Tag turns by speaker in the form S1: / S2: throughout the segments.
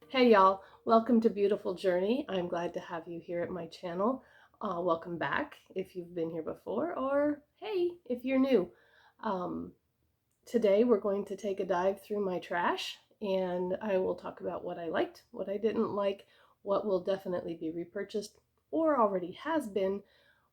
S1: Hey y'all, welcome to Beautiful Journey. I'm glad to have you here at my channel. Welcome back if you've been here before, or hey, if you're new. Um, Today we're going to take a dive through my trash and I will talk about what I liked, what I didn't like, what will definitely be repurchased or already has been,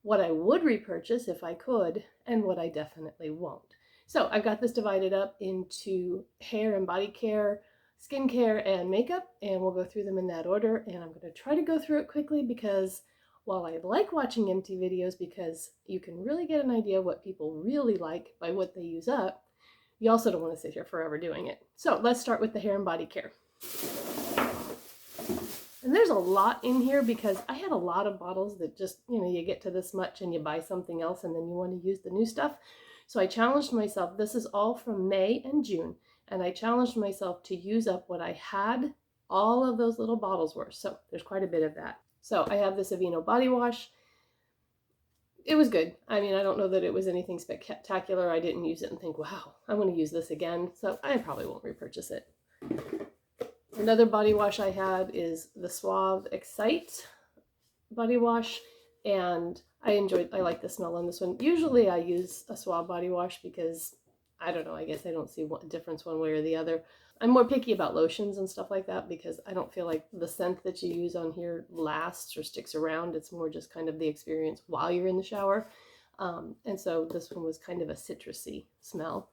S1: what I would repurchase if I could, and what I definitely won't. So I've got this divided up into hair and body care, skincare, and makeup, and we'll go through them in that order. And I'm going to try to go through it quickly because while I like watching empty videos because you can really get an idea what people really like by what they use up, you also don't want to sit here forever doing it. So let's start with the hair and body care. And there's a lot in here because I had a lot of bottles that just, you get to this much and you buy something else and then you want to use the new stuff. So I challenged myself, this is all from May and June, and I challenged myself to use up what I had all of those little bottles were. So there's quite a bit of that. So I have this Aveeno body wash. It was good. I mean, I don't know that it was anything spectacular. I didn't use it and think, wow, I'm going to use this again. So I probably won't repurchase it. Another body wash I had is the Suave Excite body wash, and I like the smell on this one. Usually I use a Suave body wash because, I don't know, I guess I don't see a difference one way or the other. I'm more picky about lotions and stuff like that because I don't feel like the scent that you use on here lasts or sticks around. It's more just kind of the experience while you're in the shower. And so this one was kind of a citrusy smell.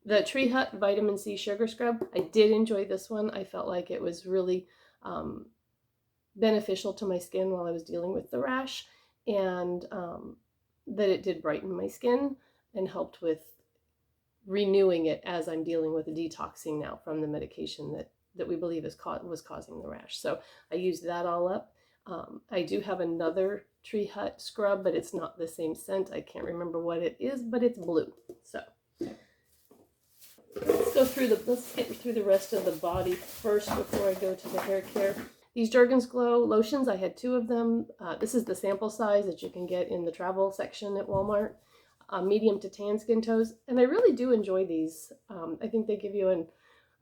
S1: The Tree Hut Vitamin C Sugar Scrub, I did enjoy this one. I felt like it was really beneficial to my skin while I was dealing with the rash, and that it did brighten my skin and helped with renewing it as I'm dealing with the detoxing now from the medication that we believe was causing the rash. So I used that all up. I do have another Tree Hut scrub, but it's not the same scent. I can't remember what it is, but it's blue. So let's get through the rest of the body first before I go to the hair care. These Jergen's Glow lotions, I had 2 of them. This is the sample size that you can get in the travel section at Walmart. Medium to tan skin tones, and I really do enjoy these. I think they give you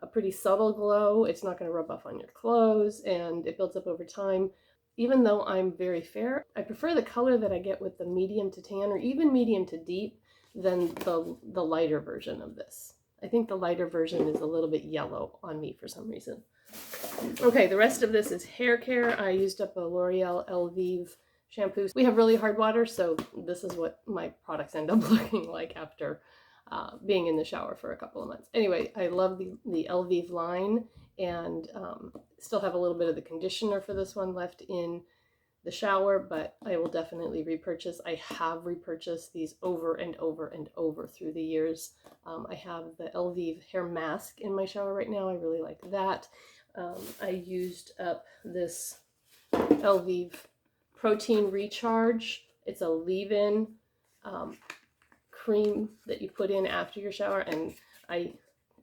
S1: a pretty subtle glow. It's not going to rub off on your clothes, and it builds up over time. Even though I'm very fair, I prefer the color that I get with the medium to tan or even medium to deep than the lighter version of this. I think the lighter version is a little bit yellow on me for some reason. Okay, the rest of this is hair care. I used up a L'Oreal Elvive shampoo. We have really hard water, so this is what my products end up looking like after being in the shower for a couple of months. Anyway, I love the Elvive line, and still have a little bit of the conditioner for this one left in the shower, but I will definitely repurchase. I have repurchased these over and over and over through the years. I have the Elvive hair mask in my shower right now. I really like that. I used up this Elvive protein recharge. It's a leave-in cream that you put in after your shower, and I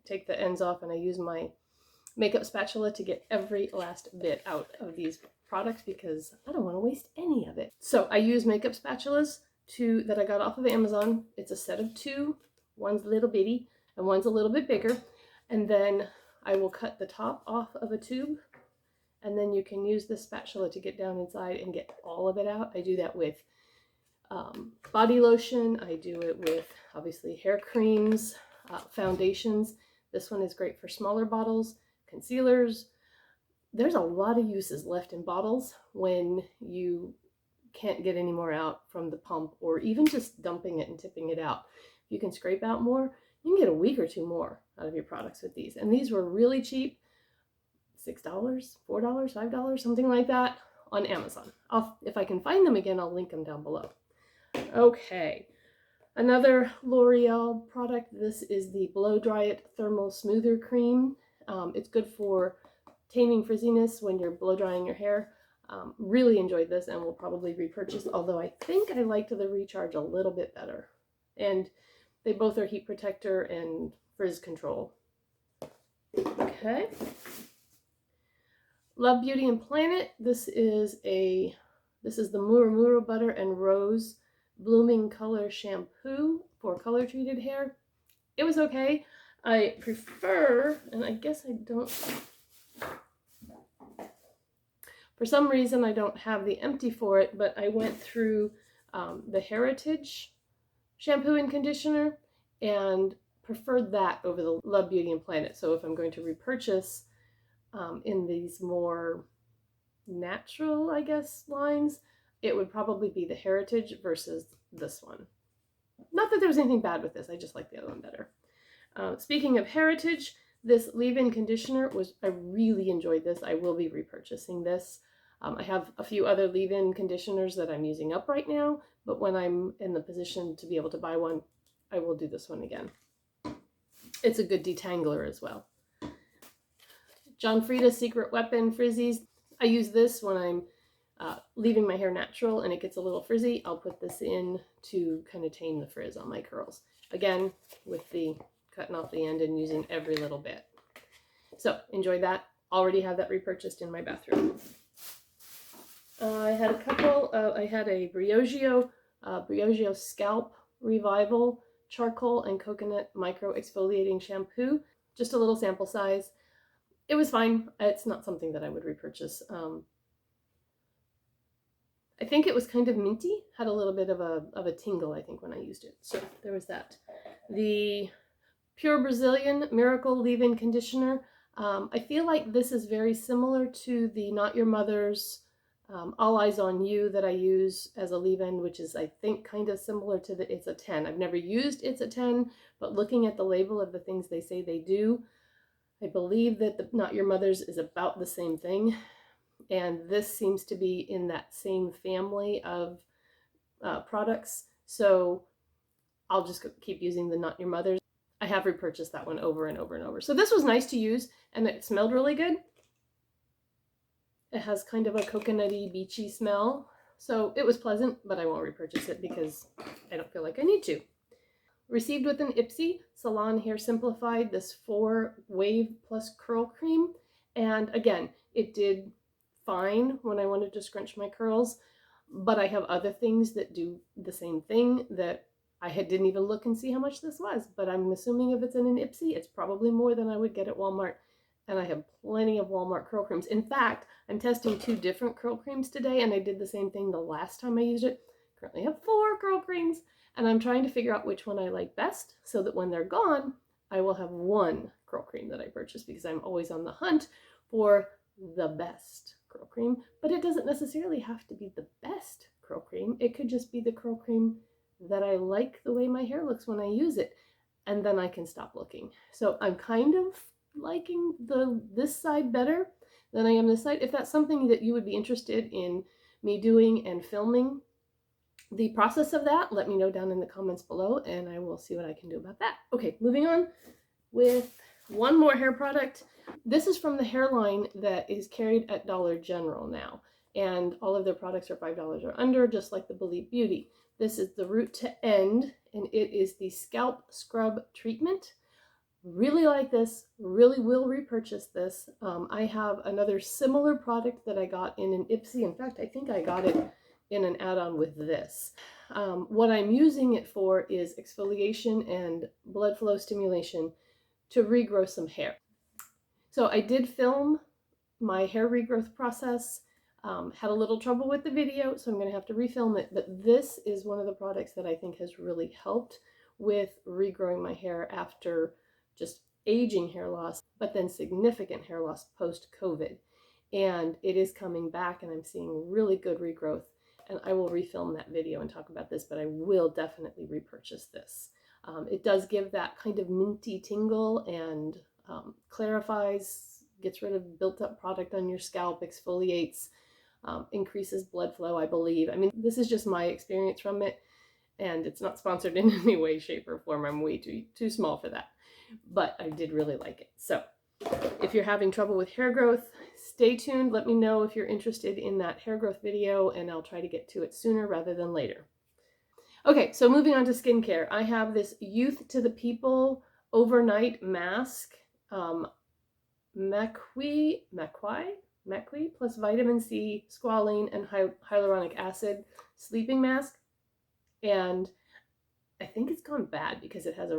S1: take the ends off and I use my makeup spatula to get every last bit out of these products because I don't want to waste any of it. So I use makeup spatulas that I got off of Amazon. It's a set of 2. One's little bitty and one's a little bit bigger. And then I will cut the top off of a tube, and then you can use the spatula to get down inside and get all of it out. I do that with body lotion. I do it with, obviously, hair creams, foundations. This one is great for smaller bottles, concealers. There's a lot of uses left in bottles when you can't get any more out from the pump, or even just dumping it and tipping it out. If you can scrape out more, you can get a week or 2 more out of your products with these. And these were really cheap. $6, $4, $5, something like that on Amazon. If I can find them again, I'll link them down below. Okay, another L'Oreal product. This is the Blow Dry It Thermal Smoother Cream. It's good for taming frizziness when you're blow drying your hair. Really enjoyed this and will probably repurchase, although I think I liked the recharge a little bit better. And they both are heat protector and frizz control. Okay. Love Beauty and Planet. This is the Murumuru Butter and Rose Blooming Color Shampoo for color treated hair. It was okay. I prefer, and I guess I don't, for some reason I don't have the empty for it, but I went through the Heritage shampoo and conditioner and preferred that over the Love Beauty and Planet. So if I'm going to repurchase in these more natural, I guess, lines, it would probably be the Heritage versus this one. Not that there was anything bad with this, I just like the other one better. Speaking of Heritage, this leave-in conditioner I really enjoyed this. I will be repurchasing this. I have a few other leave-in conditioners that I'm using up right now, but when I'm in the position to be able to buy one, I will do this one again. It's a good detangler as well. John Frieda's Secret Weapon Frizzies. I use this when I'm leaving my hair natural and it gets a little frizzy. I'll put this in to kind of tame the frizz on my curls. Again, with the cutting off the end and using every little bit. So enjoy that. Already have that repurchased in my bathroom. I had a couple. I had a Briogeo Scalp Revival Charcoal and Coconut Micro Exfoliating Shampoo. Just a little sample size. It was fine. It's not something that I would repurchase. I think it was kind of minty. Had a little bit of a tingle, I think, when I used it. So there was that. The Pure Brazilian Miracle Leave-In Conditioner. I feel like this is very similar to the Not Your Mother's All Eyes on You that I use as a leave-in, which is, I think, kind of similar to the It's a 10. I've never used It's a 10, but looking at the label of the things they say they do, I believe that the Not Your Mother's is about the same thing. And this seems to be in that same family of products. So I'll just keep using the Not Your Mother's. I have repurchased that one over and over and over. So this was nice to use and it smelled really good. It has kind of a coconutty, beachy smell. So it was pleasant, but I won't repurchase it because I don't feel like I need to. Received with an Ipsy Salon Hair Simplified, this 4 Wave Plus Curl Cream. And again, it did fine when I wanted to scrunch my curls, but I have other things that do the same thing that I didn't even look and see how much this was, but I'm assuming if it's in an Ipsy, it's probably more than I would get at Walmart. And I have plenty of Walmart curl creams. In fact, I'm testing 2 different curl creams today, and I did the same thing the last time I used it. Currently have 4 curl creams, and I'm trying to figure out which one I like best so that when they're gone, I will have 1 curl cream that I purchase because I'm always on the hunt for the best curl cream. But it doesn't necessarily have to be the best curl cream. It could just be the curl cream that I like the way my hair looks when I use it, and then I can stop looking. So I'm kind of liking this side better than I am this side. If that's something that you would be interested in me doing and filming the process of that, let me know down in the comments below and I will see what I can do about that. Okay, moving on with one more hair product. This is from the hairline that is carried at Dollar General now, and all of their products are $5 or under, just like the Believe Beauty. This is the Root to End, and it is the Scalp Scrub Treatment. Really like this, really will repurchase this. I have another similar product that I got in an Ipsy. In fact, I think I got it in an add-on with this. What I'm using it for is exfoliation and blood flow stimulation to regrow some hair. So I did film my hair regrowth process, had a little trouble with the video, so I'm going to have to refilm it, but this is one of the products that I think has really helped with regrowing my hair after just aging hair loss, but then significant hair loss post-COVID. And it is coming back and I'm seeing really good regrowth, and I will refilm that video and talk about this, but I will definitely repurchase this. It does give that kind of minty tingle and clarifies, gets rid of built up product on your scalp, exfoliates, increases blood flow, I believe. I mean, this is just my experience from it, and it's not sponsored in any way, shape, or form. I'm way too small for that, but I did really like it. So if you're having trouble with hair growth, stay tuned. Let me know if you're interested in that hair growth video, and I'll try to get to it sooner rather than later. Okay, so moving on to skincare. I have this Youth to the People Overnight Mask, Macquy plus vitamin C, squalene, and hyaluronic acid sleeping mask. And I think it's gone bad because it has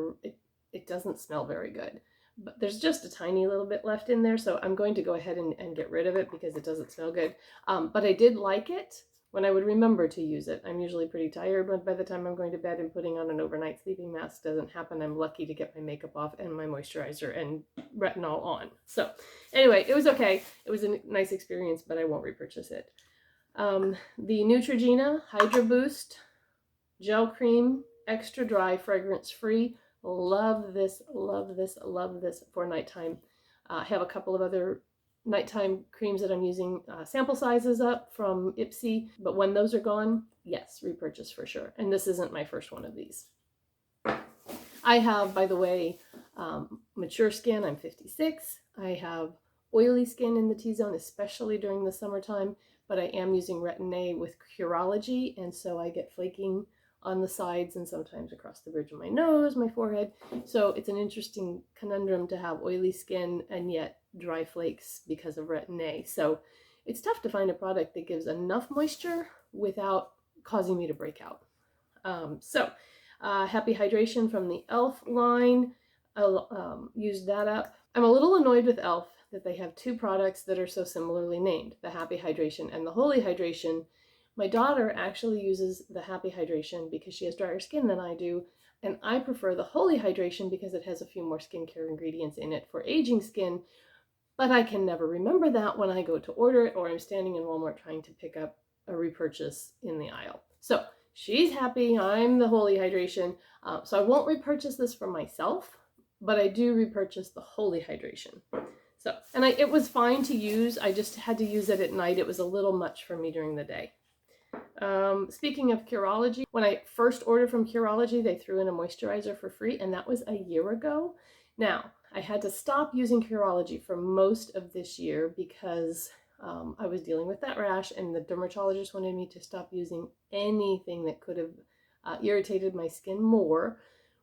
S1: it doesn't smell very good. But there's just a tiny little bit left in there, so I'm going to go ahead and get rid of it because it doesn't smell good. But I did like it when I would remember to use it. I'm usually pretty tired, but by the time I'm going to bed and putting on an overnight sleeping mask doesn't happen. I'm lucky to get my makeup off and my moisturizer and retinol on. So anyway, it was okay. It was a nice experience, but I won't repurchase it. The Neutrogena Hydra Boost Gel Cream, extra dry, fragrance free. Love this, love this, love this for nighttime. I have a couple of other nighttime creams that I'm using sample sizes up from Ipsy, but when those are gone, yes, repurchase for sure. And this isn't my first one of these. I have, by the way, mature skin. I'm 56. I have oily skin in the T-zone, especially during the summertime, but I am using Retin-A with Curology, and so I get flaking on the sides and sometimes across the bridge of my nose, my forehead. So it's an interesting conundrum to have oily skin and yet dry flakes because of Retin-A. So it's tough to find a product that gives enough moisture without causing me to break out. Happy Hydration from the Elf line. I'll use that up. I'm a little annoyed with Elf that they have two products that are so similarly named, the Happy Hydration and the Holy Hydration. My daughter actually uses the Happy Hydration because she has drier skin than I do, and I prefer the Holy Hydration because it has a few more skincare ingredients in it for aging skin, but I can never remember that when I go to order it or I'm standing in Walmart trying to pick up a repurchase in the aisle. So she's happy, I'm the Holy Hydration, so I won't repurchase this for myself, but I do repurchase the Holy Hydration. So, and it was fine to use, I just had to use it at night. It was a little much for me during the day. Speaking of Curology, when I first ordered from Curology, they threw in a moisturizer for free, and that was a year ago. Now, I had to stop using Curology for most of this year because I was dealing with that rash, and the dermatologist wanted me to stop using anything that could have irritated my skin more,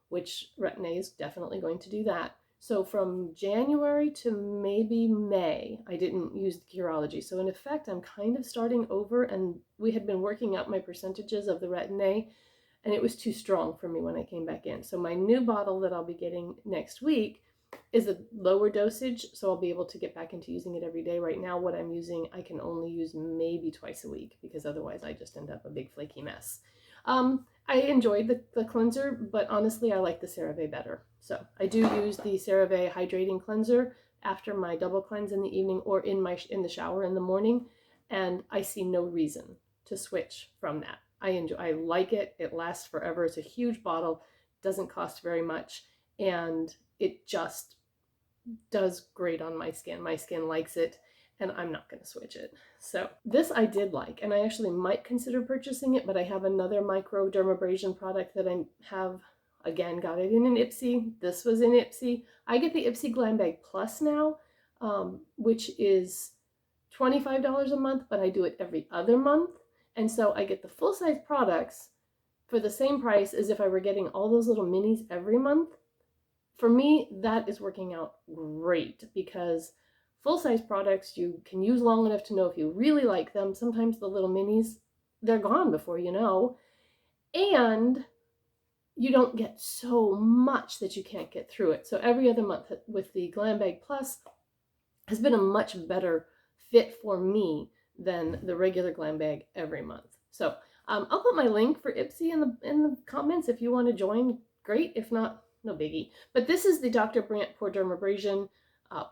S1: which Retin-A is definitely going to do that. So from January to maybe May, I didn't use the Curology. So in effect, I'm kind of starting over, and we had been working out my percentages of the Retin-A, and it was too strong for me when I came back in. So my new bottle that I'll be getting next week is a lower dosage, so I'll be able to get back into using it every day. Right now, what I'm using, I can only use maybe twice a week because otherwise I just end up a big flaky mess. I enjoyed the cleanser, but honestly, I like the CeraVe better. So I do use the CeraVe hydrating cleanser after my double cleanse in the evening or in the shower in the morning, and I see no reason to switch from that. I like it. It lasts forever. It's a huge bottle, doesn't cost very much, and it just does great on my skin. My skin likes it, and I'm not going to switch it. So this I did like, and I actually might consider purchasing it, but I have another microdermabrasion product that I have, again, got it in an Ipsy. This was in Ipsy. I get the Ipsy Glam Bag Plus now, which is $25 a month, but I do it every other month. And so I get the full-size products for the same price as if I were getting all those little minis every month. For me, that is working out great because full-size products you can use long enough to know if you really like them. Sometimes the little minis, they're gone before you know. And you don't get so much that you can't get through it. So every other month with the Glam Bag Plus has been a much better fit for me than the regular Glam Bag every month. So I'll put my link for Ipsy in the comments if you want to join. Great. If not, no biggie. But this is the Dr. Brandt Pore Dermabrasion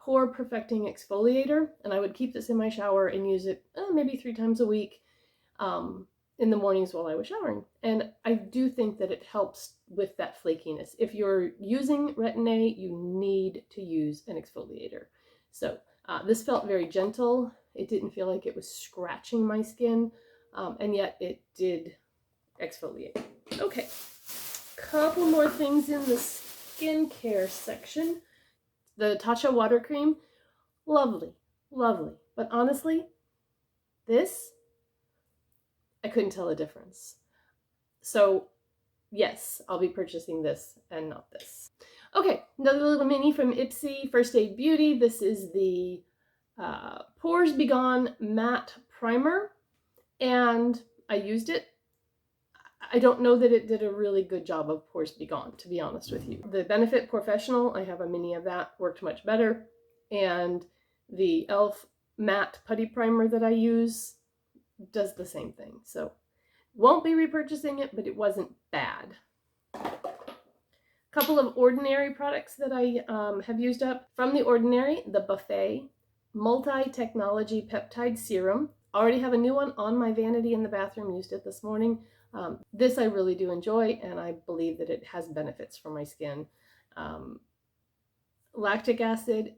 S1: Pore Perfecting Exfoliator, and I would keep this in my shower and use it maybe 3 times a week in the mornings while I was showering. And I do think that it helps with that flakiness. If you're using Retin-A, you need to use an exfoliator. So this felt very gentle. It didn't feel like it was scratching my skin, and yet it did exfoliate. Okay, couple more things in the skincare section. The Tatcha water cream, lovely, lovely. But honestly, this, I couldn't tell a difference. So yes, I'll be purchasing this and not this. Okay, another little mini from Ipsy, First Aid Beauty. This is the Pores Be Gone Matte Primer, and I used it. I don't know that it did a really good job of Pores Be Gone, to be honest with you. The Benefit Professional, I have a mini of that, worked much better. And the e.l.f. matte putty primer that I use does the same thing. So won't be repurchasing it, but it wasn't bad. Couple of Ordinary products that I have used up. From the Ordinary, the Buffet Multi-Technology Peptide Serum. Already have a new one on my vanity in the bathroom, used it this morning. This I really do enjoy, and I believe that it has benefits for my skin. Lactic acid,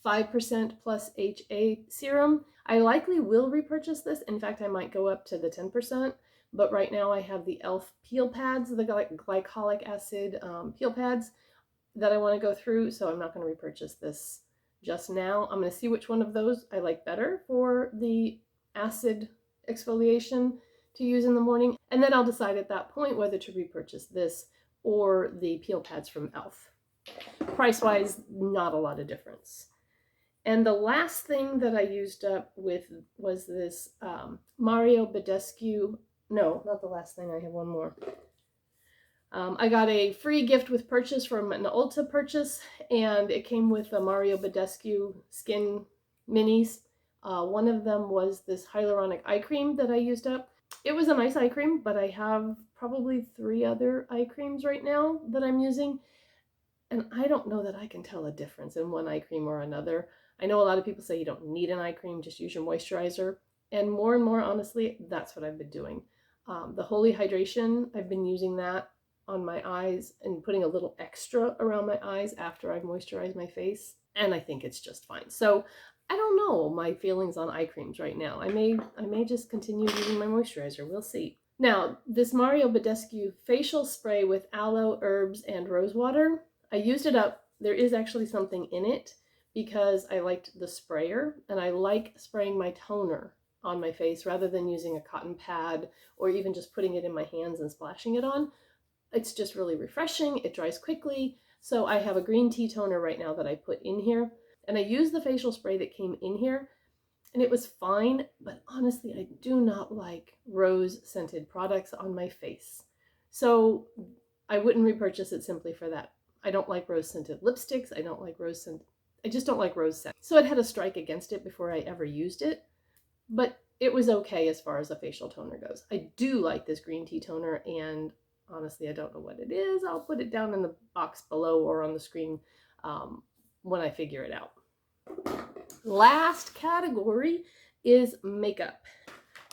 S1: 5% plus HA serum. I likely will repurchase this. In fact, I might go up to the 10%, but right now I have the e.l.f. peel pads, the glycolic acid peel pads that I want to go through, so I'm not going to repurchase this just now. I'm going to see which one of those I like better for the acid exfoliation to use in the morning, and then I'll decide at that point whether to repurchase this or the peel pads from e.l.f. Price-wise, not a lot of difference. And the last thing that I used up with was this Mario Badescu. No, not the last thing. I have one more. I got a free gift with purchase from an Ulta purchase, and it came with the Mario Badescu Skin Minis. One of them was this hyaluronic eye cream that I used up. It was a nice eye cream, but I have probably 3 other eye creams right now that I'm using, and I don't know that I can tell a difference in one eye cream or another. I know a lot of people say you don't need an eye cream, just use your moisturizer, and more, honestly, that's what I've been doing. The Holy Hydration, I've been using that on my eyes and putting a little extra around my eyes after I've moisturized my face, and I think it's just fine. So I don't know my feelings on eye creams right now. I may just continue using my moisturizer. We'll see. Now, this Mario Badescu facial spray with aloe, herbs, and rose water, I used it up. There is actually something in it because I liked the sprayer, and I like spraying my toner on my face rather than using a cotton pad or even just putting it in my hands and splashing it on. It's just really refreshing. It dries quickly. So I have a green tea toner right now that I put in here, and I used the facial spray that came in here, and it was fine, but honestly, I do not like rose scented products on my face. So I wouldn't repurchase it simply for that. I don't like rose scented lipsticks. I don't like rose scent. I just don't like rose scent. So I'd had a strike against it before I ever used it, but it was okay as far as a facial toner goes. I do like this green tea toner, and honestly, I don't know what it is. I'll put it down in the box below or on the screen when I figure it out. Last category is makeup.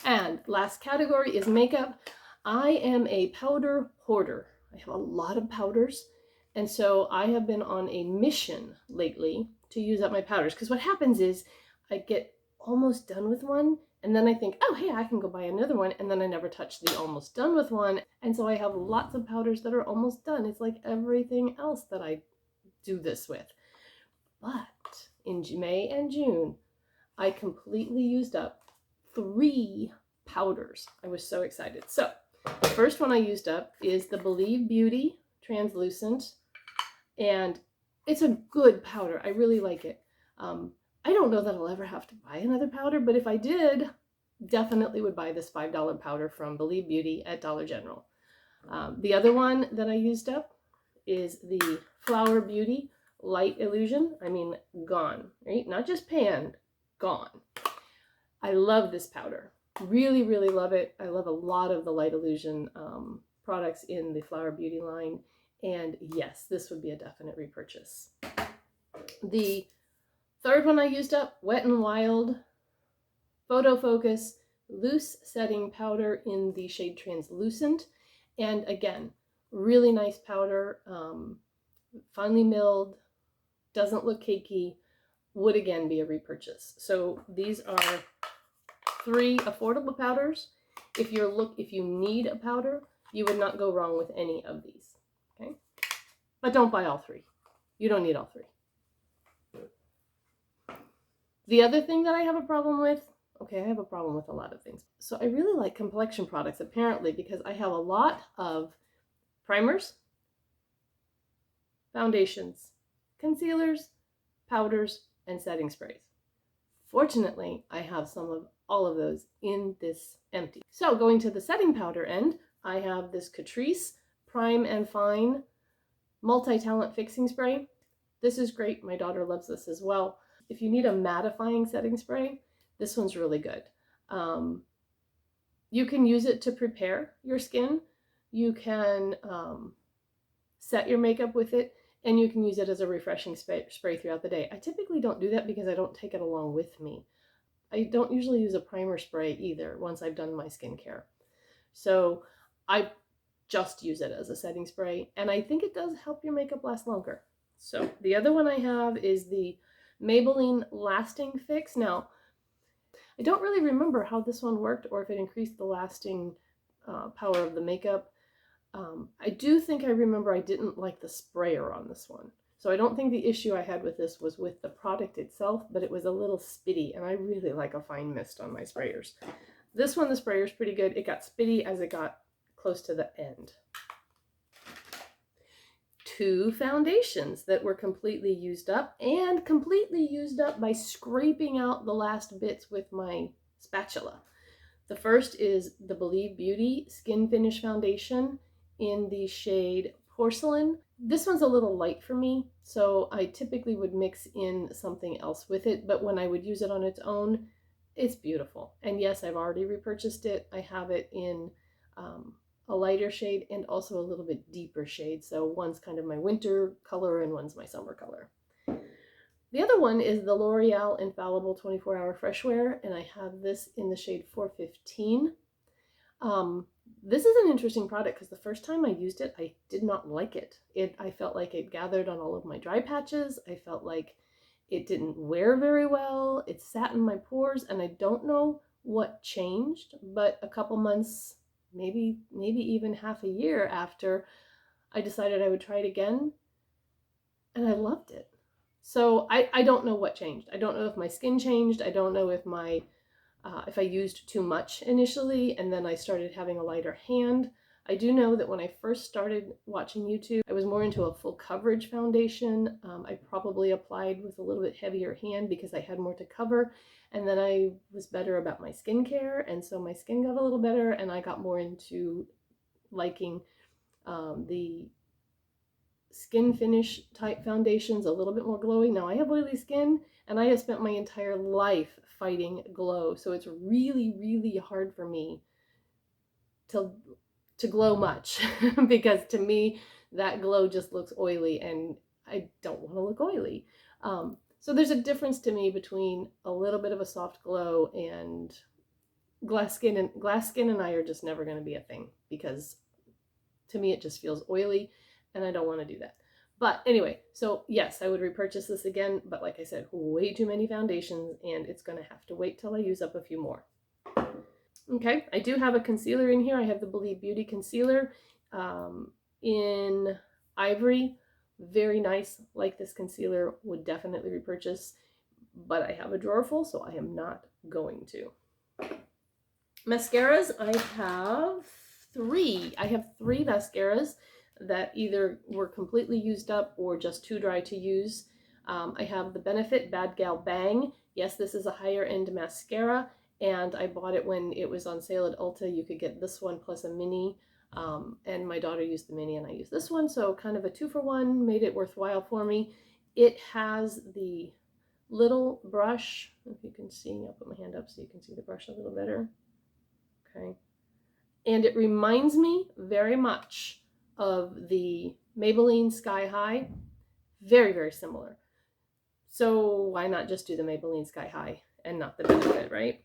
S1: And last category is makeup. I am a powder hoarder. I have a lot of powders. And so I have been on a mission lately to use up my powders. Because what happens is I get almost done with one, and then I think, oh, hey, I can go buy another one. And then I never touch the almost done with one. And so I have lots of powders that are almost done. It's like everything else that I do this with. But in May and June, I completely used up 3 powders. I was so excited. So the first one I used up is the Believe Beauty Translucent, and it's a good powder. I really like it. I don't know that I'll ever have to buy another powder, but if I did, definitely would buy this $5 powder from Believe Beauty at Dollar General. The other one that I used up is the Flower Beauty Light Illusion. I mean, gone, right? Not just panned, gone. I love this powder. Really, really love it. I love a lot of the Light Illusion products in the Flower Beauty line. And yes, this would be a definite repurchase. The third one I used up, Wet n Wild Photo Focus Loose Setting Powder in the shade Translucent. And again, really nice powder, finely milled, doesn't look cakey, would again be a repurchase. So these are 3 affordable powders. If you need a powder, you would not go wrong with any of these. Okay, but don't buy all 3. You don't need all 3. The other thing that I have a problem with, okay, I have a problem with a lot of things. So I really like complexion products apparently because I have a lot of primers, foundations, concealers, powders, and setting sprays. Fortunately, I have some of all of those in this empty. So going to the setting powder end, I have this Catrice Prime and Fine Multi-Talent Fixing Spray. This is great. My daughter loves this as well. If you need a mattifying setting spray, this one's really good. You can use it to prepare your skin. You can set your makeup with it, and you can use it as a refreshing spray throughout the day. I typically don't do that because I don't take it along with me. I don't usually use a primer spray either once I've done my skincare. So I just use it as a setting spray, and I think it does help your makeup last longer. So the other one I have is the Maybelline Lasting Fix. Now, I don't really remember how this one worked or if it increased the lasting power of the makeup. I do think I remember I didn't like the sprayer on this one. So I don't think the issue I had with this was with the product itself, but it was a little spitty, and I really like a fine mist on my sprayers. This one, the sprayer is pretty good. It got spitty as it got close to the end. 2 foundations that were completely used up, and completely used up by scraping out the last bits with my spatula. The first is the Believe Beauty Skin Finish Foundation in the shade Porcelain. This one's a little light for me, so I typically would mix in something else with it, but when I would use it on its own, it's beautiful. And yes, I've already repurchased it. I have it in a lighter shade and also a little bit deeper shade. So one's kind of my winter color and one's my summer color. The other one is the L'Oreal Infallible 24-Hour Fresh Wear, and I have this in the shade 415. This is an interesting product because the first time I used it, I did not like it. I felt like it gathered on all of my dry patches. I felt like it didn't wear very well. It sat in my pores, and I don't know what changed, but a couple months, maybe even half a year after, I decided I would try it again, and I loved it. So I don't know what changed. I don't know if my skin changed. I don't know if if I used too much initially and then I started having a lighter hand. I do know that when I first started watching YouTube, I was more into a full coverage foundation. I probably applied with a little bit heavier hand because I had more to cover. And then I was better about my skincare, and so my skin got a little better, and I got more into liking the skin finish type foundations, a little bit more glowy. Now I have oily skin, and I have spent my entire life fighting glow, so it's really, really hard for me to glow much because to me that glow just looks oily, and I don't want to look oily. So there's a difference to me between a little bit of a soft glow and glass skin, and I are just never going to be a thing because to me it just feels oily, and I don't want to do that. But anyway, so yes, I would repurchase this again, but like I said, way too many foundations, and it's going to have to wait till I use up a few more. Okay, I do have a concealer in here. I have the Believe Beauty Concealer in Ivory. Very nice. Like this concealer, would definitely repurchase, but I have a drawer full, so I am not going to. Mascaras, I have 3. I have 3 mascaras that either were completely used up or just too dry to use. I have the Benefit Bad Gal Bang. Yes, this is a higher end mascara, and I bought it when it was on sale at Ulta. You could get this one plus a mini, and my daughter used the mini and I used this one, so kind of a 2-for-1, made it worthwhile for me. It has the little brush, if you can see, I'll put my hand up so you can see the brush a little better. Okay, and it reminds me very much of the Maybelline Sky High. Very, very similar. So why not just do the Maybelline Sky High and not the Benefit, right?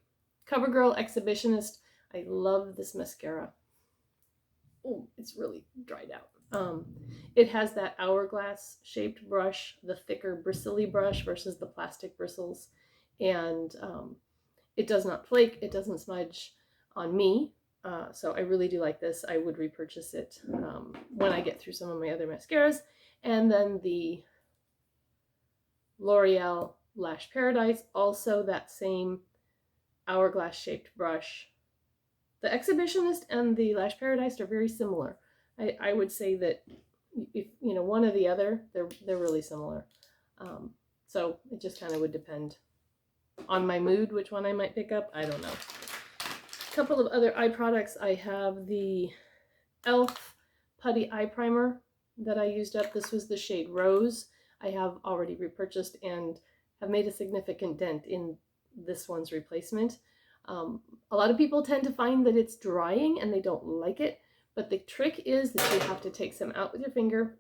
S1: CoverGirl Exhibitionist. I love this mascara. Oh, it's really dried out. It has that hourglass shaped brush, the thicker bristly brush versus the plastic bristles. And it does not flake, it doesn't smudge on me. So I really do like this. I would repurchase it when I get through some of my other mascaras. And then the L'Oreal Lash Paradise, also that same hourglass shaped brush. The Exhibitionist and the Lash Paradise are very similar. I would say that if you know one or the other, they're really similar. So it just kind of would depend. on my mood which one I might pick up. I don't know. A couple of other eye products. I have the Elf Putty Eye Primer that I used up. This was the shade Rose. I have already repurchased and have made a significant dent in this one's replacement. A lot of people tend to find that it's drying and they don't like it, but the trick is that you have to take some out with your finger,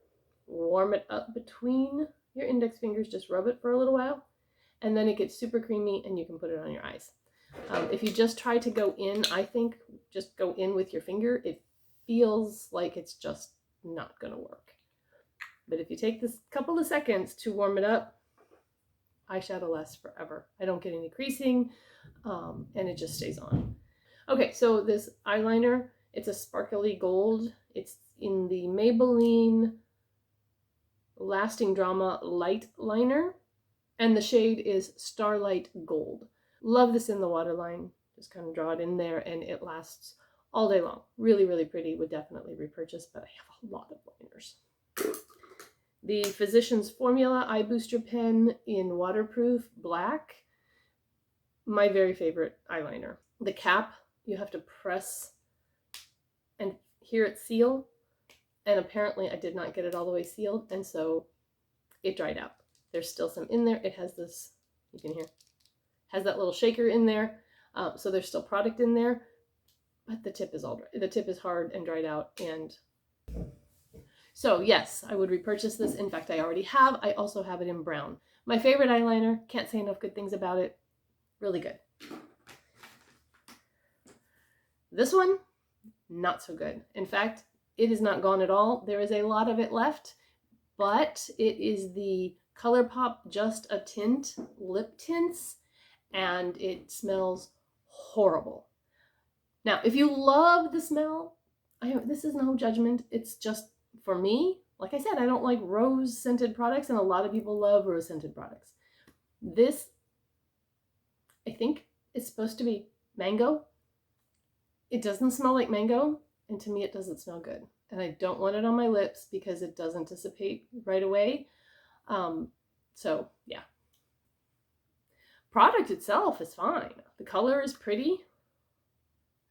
S1: warm it up between your index fingers, just rub it for a little while, and then it gets super creamy and you can put it on your eyes. If you just try to go in, I think just go in with your finger, it feels like it's just not going to work. But if you take this couple of seconds to warm it up, eyeshadow lasts forever. I don't get any creasing, and it just stays on. Okay, so this eyeliner, it's a sparkly gold. It's in the Maybelline Lasting Drama Light Liner, and the shade is Starlight Gold. Love this in the waterline. Just kind of draw it in there and it lasts all day long. Really, really pretty. Would definitely repurchase, but I have a lot of liners. The Physicians Formula Eye Booster Pen in Waterproof Black. My very favorite eyeliner. The cap, you have to press and hear it seal. And apparently I did not get it all the way sealed, and so it dried out. There's still some in there. It has this, you can hear, has that little shaker in there. So there's still product in there, but the tip is all dry. The tip is hard and dried out, and so yes, I would repurchase this. In fact, I already have. I also have it in brown. My favorite eyeliner. Can't say enough good things about it. Really good. This one, not so good. In fact, it is not gone at all. There is a lot of it left, but it is the ColourPop Just a Tint lip tints, and it smells horrible. Now, if you love the smell, this is no judgment. It's just, for me, like I said, I don't like rose scented products, and a lot of people love rose scented products. This, I think, is supposed to be mango. It doesn't smell like mango, and to me it doesn't smell good. And I don't want it on my lips because it doesn't dissipate right away. So yeah. Product itself is fine. The color is pretty.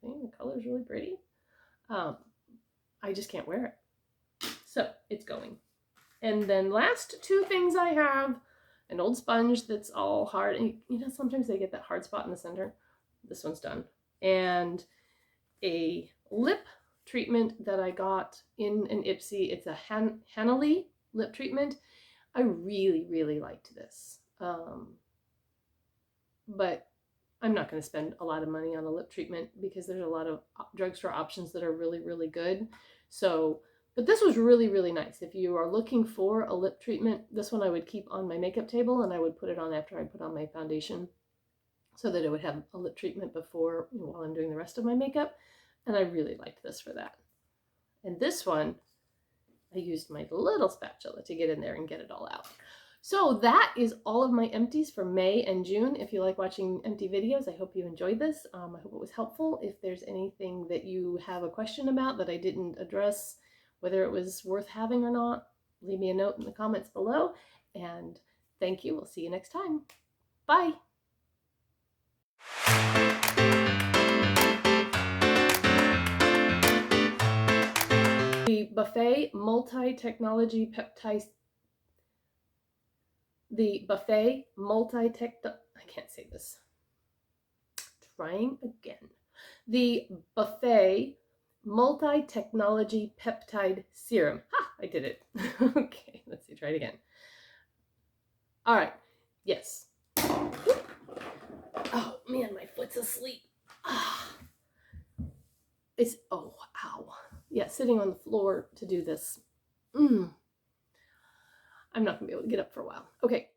S1: I think the color is really pretty. I just can't wear it. So it's going. And then last two things I have, an old sponge that's all hard. And you know, sometimes they get that hard spot in the center. This one's done. And a lip treatment that I got in an Ipsy. It's a Hanley lip treatment. I really, really liked this. But I'm not going to spend a lot of money on a lip treatment because there's a lot of drugstore options that are really, really good. So, but this was really, really nice. If you are looking for a lip treatment, this one I would keep on my makeup table, and I would put it on after I put on my foundation so that it would have a lip treatment before, while I'm doing the rest of my makeup. And I really liked this for that. And this one, I used my little spatula to get in there and get it all out. So that is all of my empties for May and June. If you like watching empty videos, I hope you enjoyed this. I hope it was helpful. If there's anything that you have a question about that I didn't address, whether it was worth having or not, leave me a note in the comments below. And thank you. We'll see you next time. Bye. The Buffet Multi-Technology Peptide. The Buffet I can't say this. Trying again. The Buffet Multi-Technology Peptide Serum. Ha! I did it. Okay, let's see. Try it again. All right. Yes. Oh man, my foot's asleep. Ah. It's, oh, ow. Yeah, sitting on the floor to do this. I'm not going to be able to get up for a while. Okay.